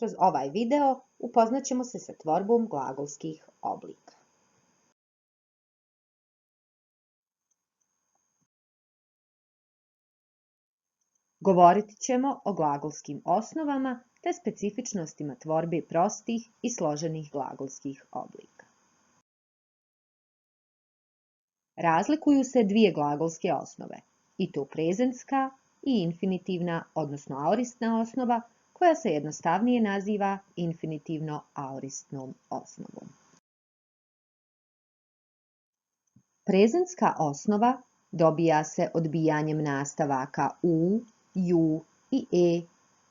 Kroz ovaj video upoznat ćemo se sa tvorbom glagolskih oblika. Govorit ćemo o glagolskim osnovama te specifičnostima tvorbe prostih i složenih glagolskih oblika. Razlikuju se dvije glagolske osnove, i to prezentska i infinitivna, odnosno aoristna osnova, koja se jednostavnije naziva infinitivno-aoristnom osnovom. Prezentska osnova dobija se odbijanjem nastavaka u, ju i e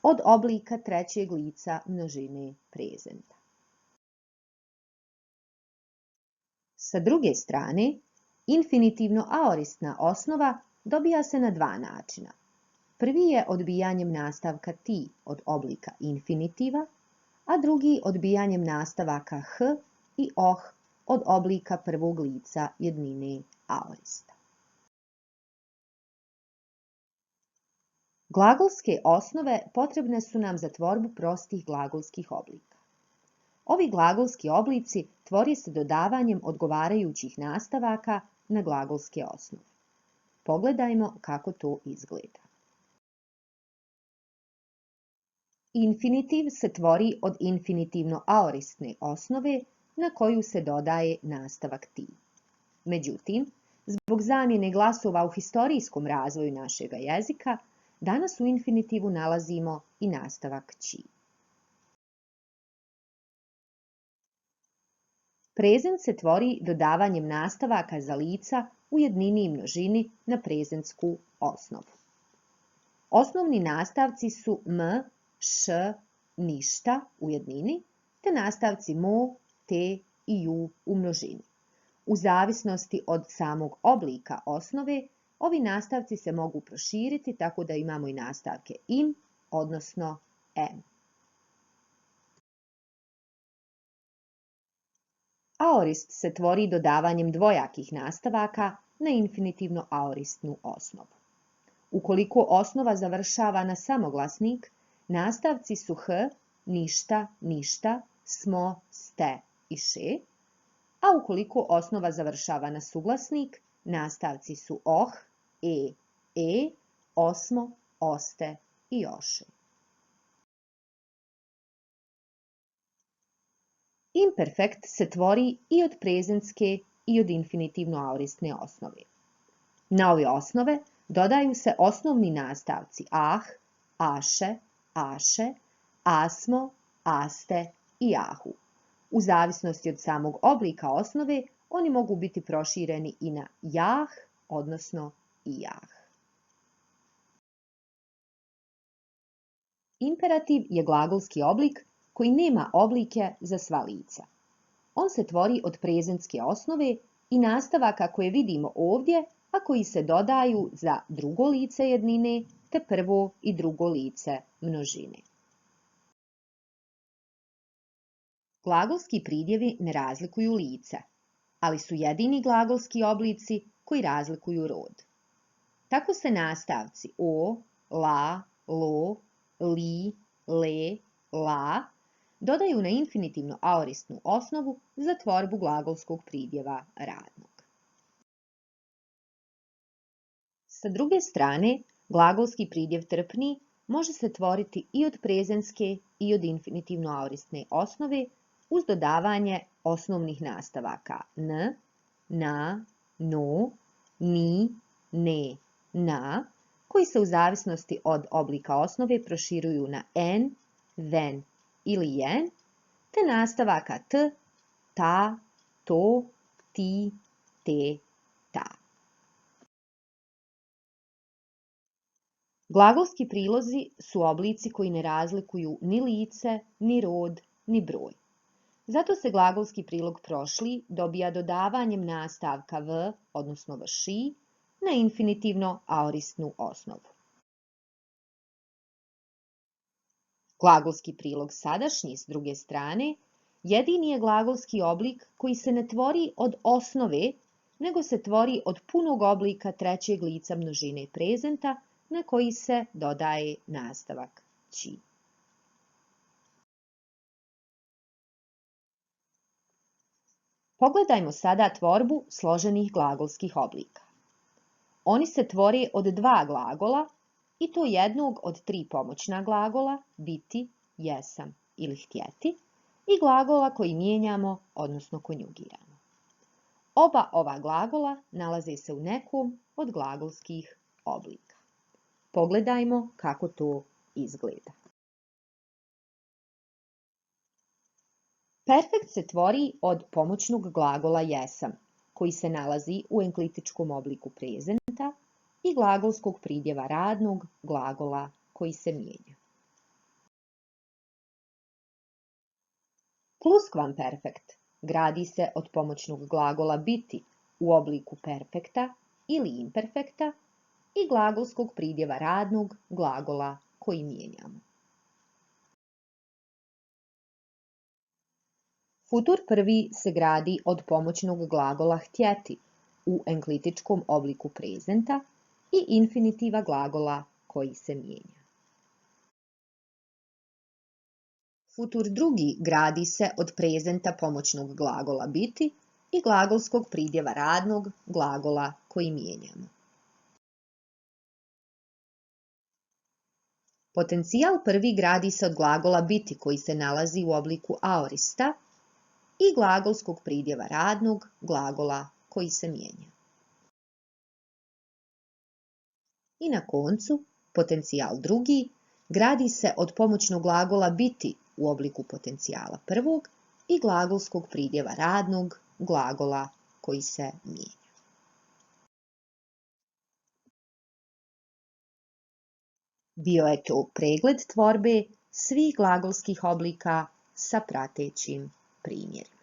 od oblika trećeg lica množine prezenta. Sa druge strane, infinitivno-aoristna osnova dobija se na dva načina. Prvi je odbijanjem nastavka ti od oblika infinitiva, a drugi odbijanjem nastavaka h i oh od oblika prvog lica jednine aorista. Glagolske osnove potrebne su nam za tvorbu prostih glagolskih oblika. Ovi glagolski oblici tvori se dodavanjem odgovarajućih nastavaka na glagolske osnove. Pogledajmo kako to izgleda. Infinitiv se tvori od infinitivno-aoristne osnove na koju se dodaje nastavak ti. Međutim, zbog zamjene glasova u historijskom razvoju našega jezika, danas u infinitivu nalazimo i nastavak ći. Prezent se tvori dodavanjem nastavaka za lica u jednini i množini na prezentsku osnovu. Osnovni nastavci su m, š, ništa u jednini, te nastavci mo, te i ju u množini. U zavisnosti od samog oblika osnove, ovi nastavci se mogu proširiti tako da imamo i nastavke im, odnosno em. Aorist se tvori dodavanjem dvojakih nastavaka na infinitivno-aoristnu osnovu. Ukoliko osnova završava na samoglasnik, nastavci su h, ništa, ništa, smo, ste i še, a ukoliko osnova završava na suglasnik, nastavci su oh, e, osmo, oste i oše. Imperfekt se tvori i od prezentske i od infinitivno-aoristne osnove. Na ove osnove dodaju se osnovni nastavci ah, aše, aše, asmo, aste i ahu. U zavisnosti od samog oblika osnove, oni mogu biti prošireni i na jah, odnosno i jah. Imperativ je glagolski oblik koji nema oblike za sva lica. On se tvori od prezentske osnove i nastavaka koje vidimo ovdje, a koji se dodaju za drugo lice jednine te prvo i drugo lice množine. Glagolski pridjevi ne razlikuju lice, ali su jedini glagolski oblici koji razlikuju rod. Tako se nastavci o, la, lo, li, le, la dodaju na infinitivno-aoristnu osnovu za tvorbu glagolskog pridjeva radnog. Sa druge strane, glagolski pridjev trpni može se tvoriti i od prezentske i od infinitivno-aoristne osnove uz dodavanje osnovnih nastavaka n, na, no, ni, ne, na, koji se u zavisnosti od oblika osnove proširuju na en, ven ili jen, te nastavaka t, ta, to, ti, te, ta. Glagolski prilozi su oblici koji ne razlikuju ni lice, ni rod, ni broj. Zato se glagolski prilog prošli dobija dodavanjem nastavka v, odnosno vši, na infinitivno-aoristnu osnovu. Glagolski prilog sadašnji, s druge strane, jedini je glagolski oblik koji se ne tvori od osnove, nego se tvori od punog oblika trećeg lica množine prezenta na koji se dodaje nastavak ći. Pogledajmo sada tvorbu složenih glagolskih oblika. Oni se tvore od dva glagola i to jednog od tri pomoćna glagola biti, jesam ili htjeti i glagola koji mijenjamo, odnosno konjugiramo. Oba ova glagola nalaze se u nekom od glagolskih oblika. Pogledajmo kako to izgleda. Perfekt se tvori od pomoćnog glagola jesam, koji se nalazi u enklitičkom obliku prezenta, i glagolskog pridjeva radnog glagola koji se mijenja. Pluskvamperfekt gradi se od pomoćnog glagola biti u obliku perfekta ili imperfekta i glagolskog pridjeva radnog glagola koji mijenjamo. Futur prvi se gradi od pomoćnog glagola htjeti u enklitičkom obliku prezenta i infinitiva glagola koji se mijenja. Futur drugi gradi se od prezenta pomoćnog glagola biti i glagolskog pridjeva radnog glagola koji mijenjamo. Potencijal prvi gradi se od glagola biti koji se nalazi u obliku aorista i glagolskog pridjeva radnog glagola koji se mijenja. I na koncu, potencijal drugi gradi se od pomoćnog glagola biti u obliku potencijala prvog i glagolskog pridjeva radnog glagola koji se mijenja. Bio je to pregled tvorbe svih glagolskih oblika sa pratećim primjerima.